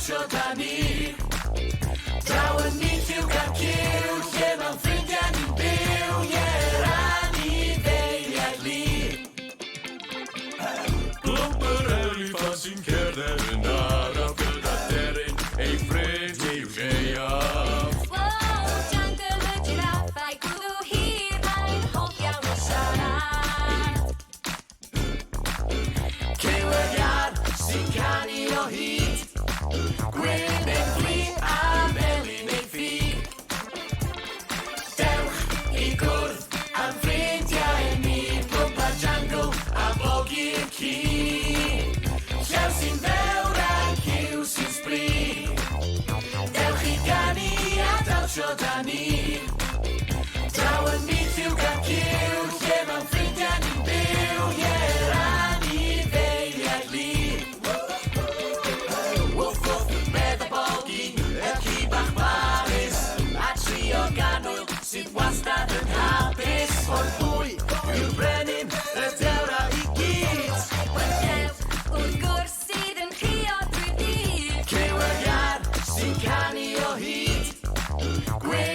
dawnsio da ni. Draw yn nid i'w gael cyw, lle mewn ffrindiau ni'n byw, ie'r anifeiliaid li. Glwb yr eliffant sy'n cerdded yn araf gyda deryn ei ffrind i'w lleiaf. Jungle y giraffau, gwddw hir, mae'n hoff iawn o siarad. Cyweriad sy'n canu o hyd, gwyn ein fli a melyn ein ffug. Dewch i gwrdd am ffrindiau ni, glwb a jungle a bogi'r ci. Llaw sy'n fewr a cyw sy'n sbri. Dewch i ganu a dawnsio da ni. Draw yn nid i'w gael cyw, lle mewn ffrindiau ni'n byw, ie'r anifeiliaid li. Wwff wwff, meddwl bogi, y ci bach barus, a trio ganwyl sydd wastad yn hapus. O'r bwy yw'r brenin, y dewra i gyd. Mae'n llew wrth gwrs sydd yn crio drwy'r dydd. Cyweriad sy'n canu o hyd, gwyn